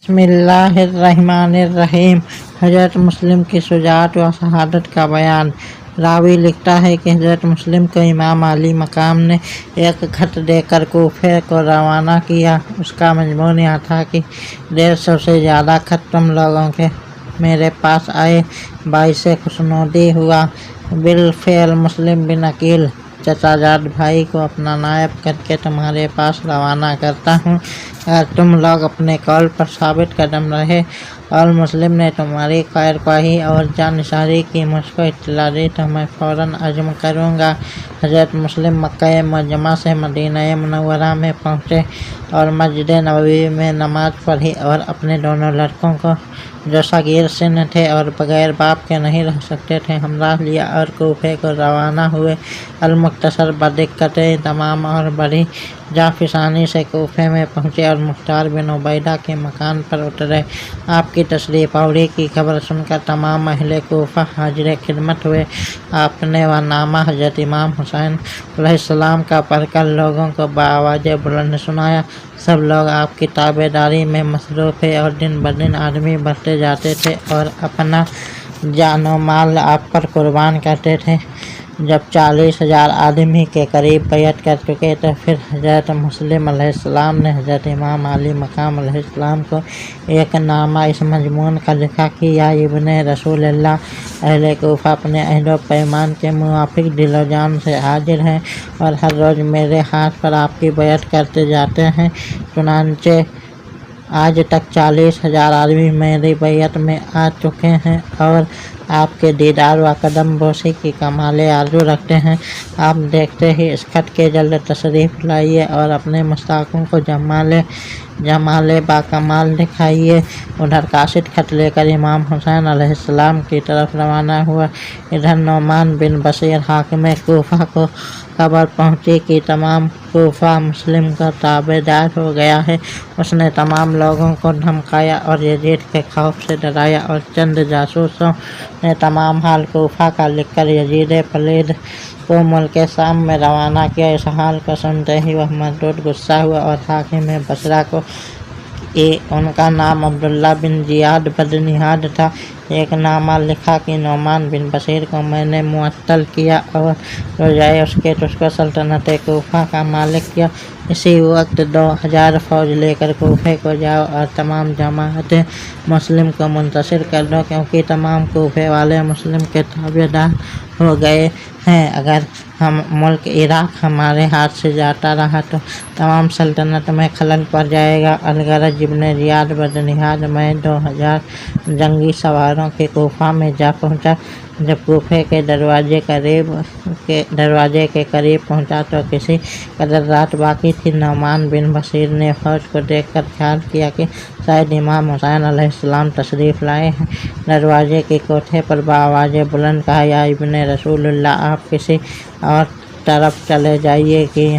बिस्मिल्लाहिर्रहमानिर्रहीम। हज़रत मुस्लिम की शुजाअत व शहादत का बयान। रावी लिखता है कि हज़रत मुस्लिम को इमाम अली मकाम ने एक खत देकर कूफे को रवाना किया। उसका मजमून यह था कि 150 से ज़्यादा खत तुम लोगों के मेरे पास आए, बाइसे खुशनुदी हुआ। बिलफ़ेल मुस्लिम बिन अकील चचाजाद भाई को अपना नायब करके तुम्हारे पास रवाना करता हूँ। अगर तुम लोग अपने कौल पर साबित कदम रहे और मुस्लिम ने तुम्हारी खैरख्वाही और जानिसारी की मुझको इत्तला दी तो मैं फ़ौरन अज़्म करूँगा। हज़रत मुस्लिम मक्का मुअज़्ज़मा से मदीना मुनव्वरा में पहुँचे और मस्जिद नबवी में नमाज पढ़ी और अपने दोनों लड़कों को, जो सगीर सिन थे और बग़ैर बाप के नहीं रह सकते थे, हमराह लिया और कूफे को रवाना हुए। अल-मुख्तसर बदिक्कतें तमाम और बड़ी जाफिसानी से कूफे में पहुँचे और मुख्तार बिन उबैदा के मकान पर उतरे। आपकी तशरीफ़ आवरी की खबर सुनकर तमाम अहले कूफा हाजिर खिदमत हुए। आपने वह नामा हज़रत इमाम हुसैन अलैहिस्सलाम का पढ़कर लोगों को बाआवाज़ बुलंद सुनाया। सब लोग आपकी ताबेदारी में मसरूफ़ थे और दिन ब दिन आदमी बढ़ते जाते थे और अपना जान व माल आप पर कुर्बान करते थे। जब 40,000 आदमी के करीब बैयत कर चुके तो फिर हज़रत मुस्लिम अलैहिस्सलाम ने हज़रत इमाम अली मकाम अलैहिस्सलाम को एक नामा इस मजमून का लिखा कि या इब्ने रसूलल्लाह, अहले कूफा अपने अहद व पैमान के मुवाफ़िक़ दिलो जान से हाजिर हैं और हर रोज़ मेरे हाथ पर आपकी बैयत करते जाते हैं। चुनांचे आज तक 40,000 आदमी मेरी बैयत में आ चुके हैं और आपके दीदार व कदम बोसी की कमाले आरज़ू रखते हैं। आप देखते ही इस खत के जल्द तशरीफ़ लाइए और अपने मुस्ताकों को जमाले बाकमाल दिखाइए। उधर कासिद खत लेकर इमाम हुसैन अलैहिस्सलाम की तरफ रवाना हुआ। इधर नौमान बिन बशीर हाकिम कूफा को खबर पहुँची कि तमाम कूफा मुस्लिम का ताबेदार हो गया है। उसने तमाम लोगों को धमकाया और यजीद के खौफ से डराया और चंद जासूसों ने तमाम हाल कूफा का लिखकर यजीद पलीद को मुल्क शाम में रवाना किया। इस हाल को सुनते ही वह मरदूद गुस्सा हुआ और हाकिम बसरा को, उनका नाम अब्दुल्ला बिन जियाद बदनिहाद था, एक नामा लिखा कि नौमान बिन बशीर को मैंने मुअत्तल किया और रोजाए उसके तुझको सल्तनत कूफा का मालिक किया। इसी वक्त 2000 फौज लेकर कूफे को जाओ और तमाम जमात मुस्लिम को मुंतशिर कर दो, क्योंकि तमाम कूफे वाले मुस्लिम के ताबेदार हो गए हैं। अगर हम मुल्क इराक़ हमारे हाथ से जाता रहा तो तमाम सल्तनत में खलल पड़ जाएगा। अलगरज इब्ने जियाद बदनिहाद मैं 2000 जंगी सवारों के कूफा में जा पहुँचा। जब कूफे के दरवाजे के करीब पहुँचा तो किसी कदर रात बाकी थी। नौमान बिन बशीर ने फौज को देखकर ख्याल किया कि शायद इमाम हुसैन अलैहिस्सलाम तशरीफ़ लाए हैं। दरवाजे के कोठे पर बाआवाज़ बुलंद कहा, या इब्ने रसूलुल्लाह, आप किसी और तरफ चले जाइए कि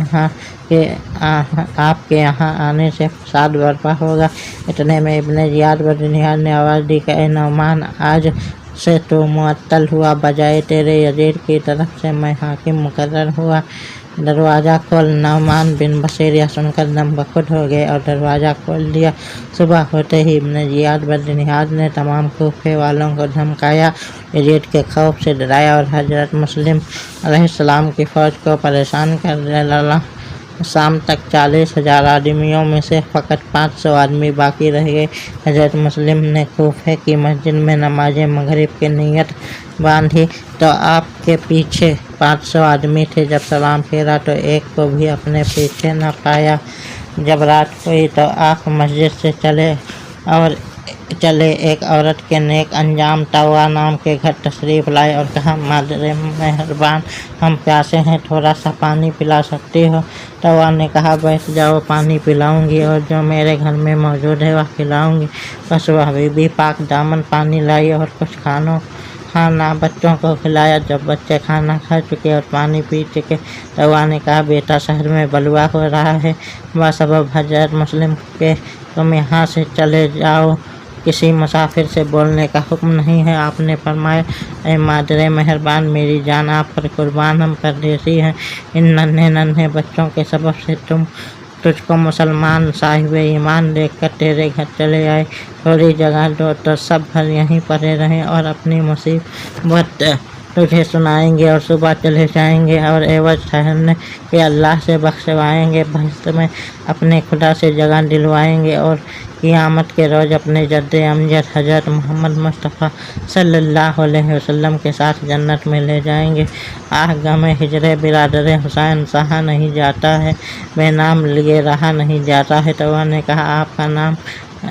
आपके यहाँ आने से फसाद बर्पा होगा। इतने में इब्ने जियाद बदनिहाद ने आवाज़ दी कि ए नौमान, आज से तो मुअत्तल हुआ, बजाय तेरे यजीद की तरफ से मैं हाकिम मुकर्रर हुआ। दरवाज़ा खोल। नौमान बिन बशीर यह सुनकर दम बखुद हो गए और दरवाज़ा खोल दिया। सुबह होते ही इब्ने जियाद बदनिहाद ने तमाम कूफे वालों को धमकाया, यजीद के खौफ से डराया और हज़रत मुस्लिम अलैहिस्सलाम की फ़ौज को परेशान कर डाला। शाम तक 40,000 आदमियों में से फ़कत 500 आदमी बाकी रह गए। हज़रत मुस्लिम ने कूफे की मस्जिद में नमाज मगरिब की नीयत बांधी तो आपके पीछे 500 आदमी थे। जब सलाम फेरा तो एक को भी अपने पीछे न पाया। जब रात हुई तो आप मस्जिद से चले एक औरत के नेक अंजाम तवा नाम के घर तशरीफ़ लाए और कहा, मादरे मेहरबान, हम प्यासे हैं, थोड़ा सा पानी पिला सकती हो? तवा ने कहा, बैठ जाओ, पानी पिलाऊंगी और जो मेरे घर में मौजूद है वह खिलाऊंगी। बस वह बीबी पाक दामन पानी लाई और कुछ खाना बच्चों को खिलाया। जब बच्चे खाना खा चुके और पानी पी चुके, तवा ने कहा, बेटा, शहर में बलवा हो रहा है, बसबब हज़रत मुस्लिम के तुम यहाँ से चले जाओ, किसी मुसाफिर से बोलने का हुक्म नहीं है। आपने फरमाया, ऐ मादरे मेहरबान, मेरी जान आप पर कुर्बान, हम परदेसी हैं। इन नन्हे नन्हे बच्चों के सबब से तुम تجھ کو مسلمان صاحب ایمان دیکھ کر تیرے گھر چلے آئے، تھوڑی جگہ دو تو سب بھر یہیں پڑے رہیں اور اپنی مصیبت تجھے سنائیں گے اور صبح چلے جائیں گے اور عوض ٹھہرنے کے اللہ سے بخشوائیں گے، بہشت میں اپنے خدا سے جگہ دلوائیں گے اور قیامت کے روز اپنے جد امجد حضرت محمد مصطفیٰ صلی اللہ علیہ وسلم کے ساتھ جنت میں لے جائیں گے۔ آہ غم ہجر برادر حسین سہا نہیں جاتا ہے، بے نام لیے رہا نہیں جاتا ہے۔ توا نے کہا آپ کا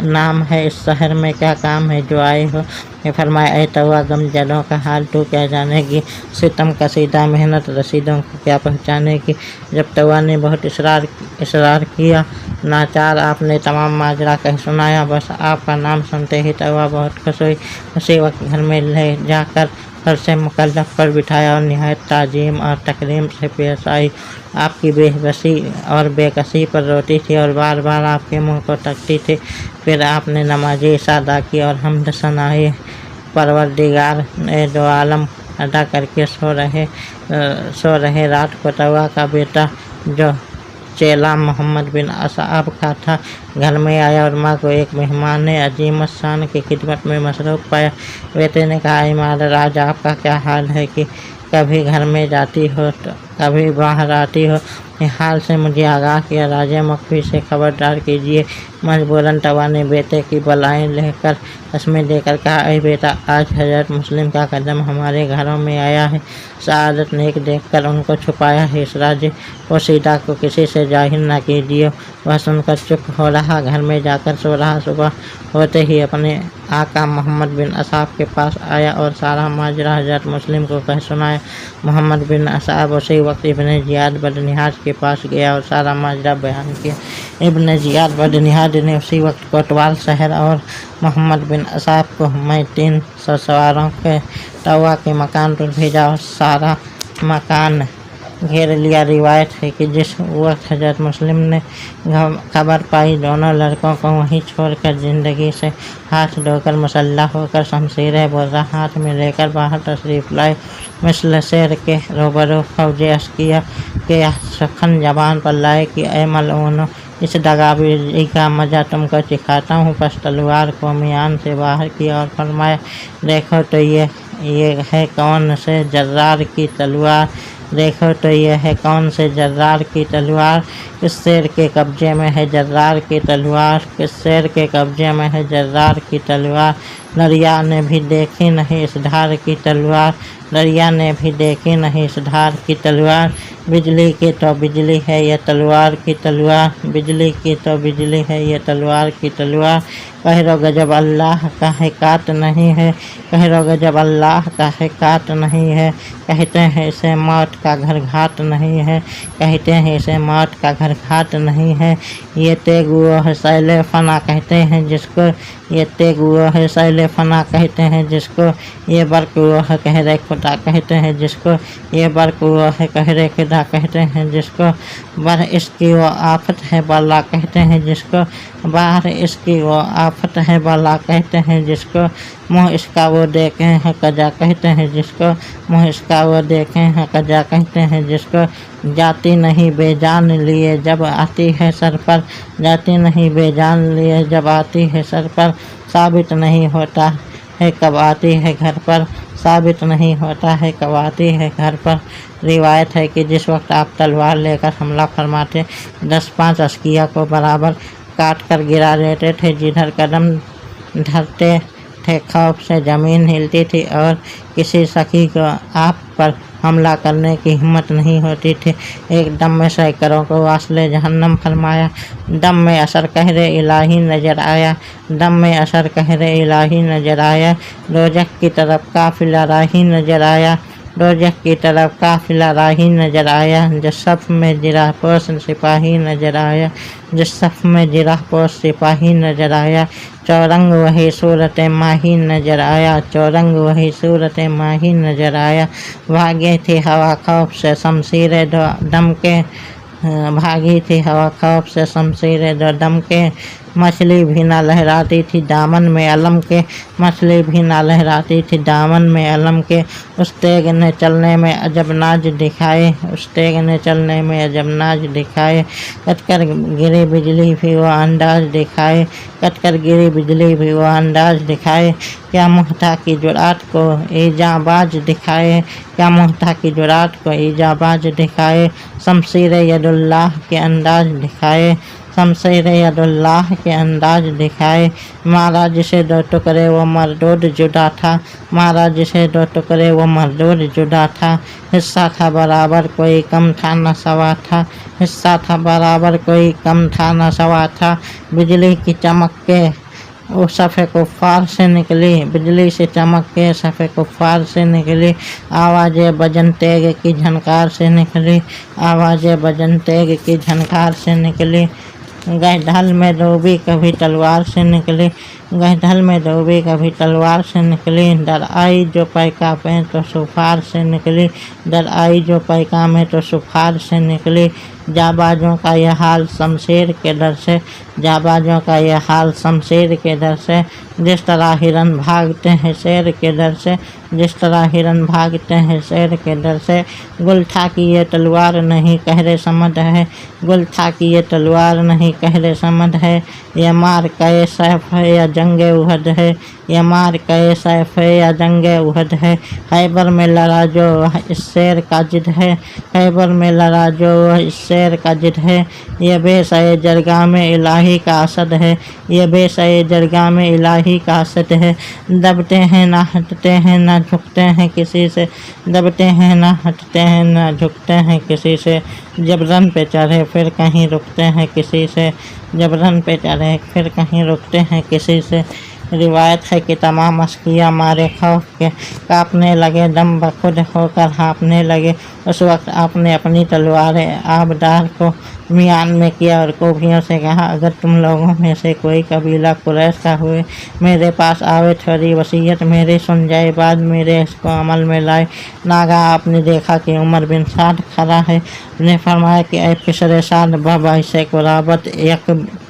نام ہے اس شہر میں کیا کام ہے جو آئے ہو؟ نے فرمایا اے توا غم جدوں کا حال تو کیا جانے گی، ستم کشیدہ محنت رسیدوں کو کیا پہچانے گی۔ جب توا نے بہت اصرار کیا، ناچار آپ نے تمام ماجرا کہہ سنایا۔ بس آپ کا نام سنتے ہی توا بہت خوش ہوئی، اسی وقت گھر میں لے جا کر فرش مکلف پر بٹھایا اور نہایت تعظیم اور تکریم سے پیش آئی۔ آپ کی بے بسی اور بے کسی پر روتی تھی اور بار بار آپ کے منہ کو تکتی تھی۔ پھر آپ نے نماز عشاء ادا کی اور حمد ثنائے پروردگار دو عالم ادا کر کے سو رہے۔ رات کو توا کا بیٹا جو چیلا محمد بن اصعب کا تھا گھر میں آیا اور ماں کو ایک مہمان عظیم الشان کی خدمت میں مصروف پایا۔ بیٹے نے کہا اے مادر آج آپ کا کیا حال ہے کہ کبھی گھر میں جاتی ہو تو کبھی باہر آتی ہو، اس حال سے مجھے آگاہ کیا، راز مخفی سے خبردار کیجیے۔ مجبوراً توا نے بیٹے کی بالائیں لے کر قسمیں دے کر کہا اے بیٹا آج حضرت مسلم کا قدم ہمارے گھروں میں آیا ہے، سعادت نیک دیکھ کر ان کو چھپایا ہے، اس راز پوشیدہ کو کسی سے ظاہر نہ کیجیے۔ وہ سن کر چپ ہو رہا، گھر میں جا کر سو رہا۔ صبح ہوتے ہی اپنے آقا محمد بن اصعب کے پاس آیا اور سارا ماجرا حضرت مسلم کو کہہ سنایا۔ محمد بن اصعب اسی وقت ابن زیاد بدنہاد کے پاس گیا اور سارا ماجرا بیان کیا۔ ابن زیاد بدنہاد نے اسی وقت کوتوال شہر اور محمد بن اصعب کو میں 300 سواروں کے توا کے مکان پر بھیجا اور سارا مکان گھیر لیا۔ روایت ہے کہ جس وقت حضرت مسلم نے خبر پائی دونوں لڑکوں کو وہیں چھوڑ کر زندگی سے ہاتھ دھو کر مسلح ہو کر شمشیر برہ ہاتھ میں لے کر باہر تشریف لائے، مثل شیر کے روبرو فوج عسکریہ کے سخن زبان پر لائے کہ اے ملعونو اس دغابازی کا مزہ تم کو سکھاتا ہوں۔ پس تلوار کو میان سے باہر کیا اور فرمایا دیکھو تو یہ ہے کون سے جرار کی تلوار، دیکھو تو یہ ہے کون سے جرار کی تلوار، کس شیر کے قبضے میں ہے جرار کی تلوار، کس شیر کے قبضے میں ہے جرار کی تلوار۔ دریا نے بھی دیکھی نہیں اس دھار کی تلوار، دریا نے بھی دیکھی نہیں اس دھار کی تلوار۔ بجلی کی تو بجلی ہے یہ تلوار کی تلوار، بجلی کی تو بجلی ہے یہ تلوار کی تلوار۔ کہہ گجب اللہ کا ہے کاٹ نہیں ہے، کہہ گجب اللہ کا ہے کاٹ نہیں ہے، کہتے ہیں اسے موت کا گھر گھاٹ نہیں ہے، کہتے ہیں اسے موت کا گھر گھاٹ نہیں ہے۔ یہ تیغ وہ ہے سیل فنا کہتے ہیں جس کو، یہ تیغ وہ ہے سیل فنا کہتے ہیں جس کو، یہ برق وہ ہے قہر خدا کہتے ہیں جس کو، یہ برق وہ ہے قہر خدا کہتے ہیں جس کو، بر اس کی وہ آفت ہے بلا کہتے ہیں جس کو، باہر اس کی وہ آفت ہے بلا کہتے ہیں جس کو، منہ اس کا وہ دیکھے ہیں قجا کہتے ہیں جس کو، منہ اس کا وہ دیکھے ہیں قجا کہتے ہیں جس کو۔ جاتی نہیں بے جان لیے جب آتی ہے سر پر، جاتی نہیں بے جان لیے جب آتی ہے سر پر، ثابت نہیں ہوتا ہے کب آتی ہے گھر پر، ثابت نہیں ہوتا ہے کب آتی ہے گھر پر۔ روایت ہے کہ جس وقت آپ تلوار لے کر حملہ فرماتے 10-5 عسکریہ کو برابر کاٹ کر گرا دیتے تھے، جدھر قدم دھرتے تھے خوف سے زمین ہلتی تھی اور کسی سخی کو آپ پر حملہ کرنے کی ہمت نہیں ہوتی تھی۔ ایک دم میں سینکڑوں کو واصل جہنم فرمایا، دم میں اثر قہر الہی نظر آیا، دم میں اثر قہر الہی نظر آیا، دوزخ کی طرف قافلہ راہی نظر آیا، دوزخ کی طرف قافلہ راہی نظر آیا، جس صف میں جرح پوش سپاہی نظر آیا، جس صف میں جرح پوش سپاہی نظر آیا، چورنگ وہی صورت ماہی نظر آیا، چورنگ وہی صورت ماہی نظر آیا۔ بھاگی تھی ہوا خوف سے شمشیر دو دم کے، بھاگی تھی ہوا خوف سے شمشیر دو دم کے، मछली भी ना लहराती थी दामन में अलम के, मछली भी ना लहराती थी दामन में अलम के। उस तेग ने चलने में अजब नाज दिखाए, उस तेग ने चलने में अजब नाज दिखाए। कटकर गिरी बिजली भी वो अंदाज दिखाए, कटकर गिरी बिजली भी वो अंदाज दिखाए। क्या मुहता की जुरात को ईजाबाज दिखाए, क्या मुहता की जुरात को ईजाबाज दिखाए। शमशीर यदुल्लाह के अंदाज दिखाए, शमशीर यदुल्लाह के अंदाज दिखाए। मारा जिसे दो टुकड़े वो मरदूद जुदा था, मारा जिसे दो टुकड़े वो मरदूद जुदा था। हिस्सा था बराबर कोई कम था न सवा था, हिस्सा था बराबर कोई कम था न सवा था। बिजली की चमक के वो सफ़े कुफ़ार से निकली, बिजली से चमक के सफ़े कुफ़ार से निकली। आवाज़ें बजन तेग की झनकार से निकली, आवाज़ें बजन तेग की झनकार से निकली। गए ढल में डूबी कभी तलवार से निकली, गए ढल में डूबी कभी तलवार से निकली। डर आई जो पैका में तो सुफार से निकली, डर आई जो पैका में तो सुफार से निकली। जाबाजों का यह हाल शमशीर के डर से, जाबाजों का यह हाल शमशीर के डर से। जिस तरह हिरन भागते हैं शेर के डर से, जिस तरह हिरन भागते हैं शेर के डर से। गुल था कि ये तलवार नहीं कहरे समद है, गुल था कि ये तलवार नहीं कहरे समद है। ये मार कए सैफ है या जंगे उहद है, ये मार कए सैफ है या जंगे उहद है। खैबर में लड़ा जो इस शेर का जिद है, खैबर में लड़ा जो इस शेर का जिद है। ये बेसए जरगा में इलाही का असद है, ये बेसए जरगा में इलाही का असद है। दबते हैं ना हटते हैं ना झुकते हैं किसी से, दबते हैं ना हटते हैं ना झुकते हैं किसी से। जब रन पे चढ़े फिर कहीं रुकते हैं किसी से, जब रन पे चढ़े फिर कहीं रुकते हैं किसी से। रिवायत है कि तमाम अस्किया मारे खौफ के कांपने लगे, दम बखुद होकर हाँपने लगे। उस वक्त आपने अपनी तलवारें आबदार को मियान में किया और कोफियों से कहा, अगर तुम लोगों में से कोई कबीला कुरैश का हुए मेरे पास आवे, थोड़ी वसीयत मेरी सुन जाए, बाद मेरे इसको अमल में लाए। नागा आपने देखा कि उमर बिन साद खड़ा है, ने फरमाया कि ऐ पिसरे साद बाबा से कुराबत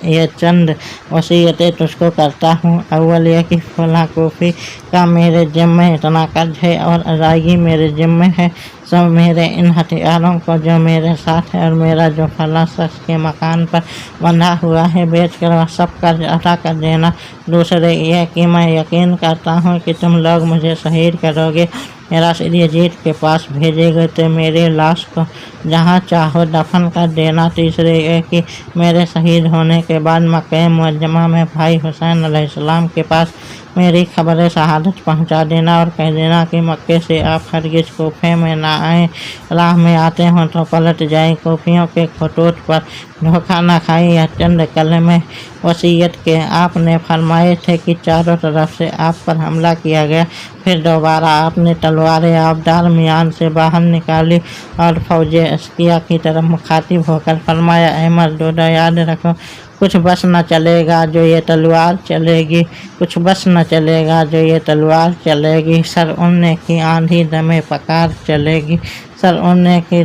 ये चंद वसीयतें तुझको करता हूँ। अव्वल यह कि फला कोफी का मेरे जिम्मे इतना कर्ज है और अदायगी मेरे जिम्मे है। सब मेरे इन हथियारों को जो मेरे साथ है और मेरा जो फला शख्स के मकान पर बंधा हुआ है बेच कर वह सब कर्ज अदा कर देना। दूसरे यह कि मैं यकीन करता हूँ कि तुम लोग मुझे शहीद करोगे, राशिद यजीद के पास भेजेगे तो मेरी लाश को जहाँ चाहो दफन कर देना। तीसरे ये कि मेरे शहीद होने के बाद मक्का मुअज्जमा में भाई हुसैन अलैहिस्सलाम के पास मेरी खबर शहादत पहुँचा देना और कह देना कि मक्के से आप हरगिज़ कोफे में ना आए, राह में आते हों तो पलट जाए। कोफियों के खतूत पर धोखा न खाई। यह चंद कलमे वसीयत के आपने फरमाए थे कि चारों तरफ से आप पर हमला किया गया। फिर दोबारा आपने तलवारें आबदार मियान से बाहर निकाली और फौज अस्किया की तरफ मुखातिब होकर फरमाया, अहमद दोदा याद रखो, कुछ बस न चलेगा जो ये तलवार चलेगी, कुछ बस न चलेगा जो ये तलवार चलेगी। सर उड़ने की आंधी दमे पकार चलेगी, सर उड़ने की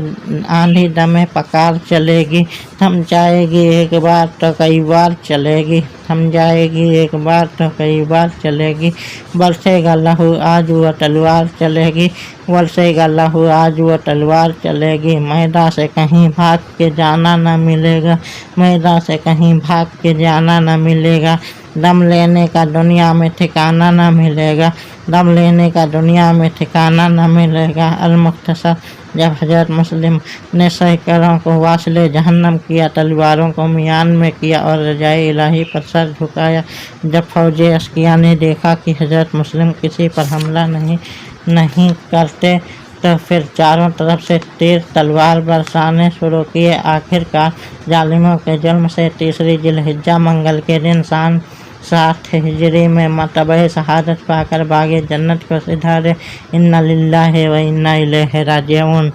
आंधी दमे पकार चलेगी। थम जाएगी एक बार तो कई बार चलेगी, थम जाएगी एक बार तो कई बार चलेगी। बरसेगा लहू आज वो तलवार चलेगी, बरसेगा लहू आज वो तलवार चलेगी। मैदान से कहीं भाग के जाना न मिलेगा, मैदान से कहीं भाग के जाना न मिलेगा। दम लेने का दुनिया में ठिकाना न मिलेगा, दम लेने का दुनिया में ठिकाना न मिलेगा। अल-मुख्तसर जब हज़रत मुस्लिम ने सैकड़ों को वासिले जहन्नम किया, तलवारों को मियान में किया और रजाए इलाही पर सर झुकाया। जब फौज अस्किया ने देखा कि हज़रत मुस्लिम किसी पर हमला नहीं करते तो फिर चारों तरफ से तीर तलवार बरसाने शुरू किए। आखिरकार जालिमों के जुल्म से तीसरी जिलहिज्जा मंगल के दिन सन 60 हिजरी में मतबे शहादत पाकर बागे जन्नत को सिधारे। इन्ना लिल्लाहि व इन्ना इलैहि राजिऊन।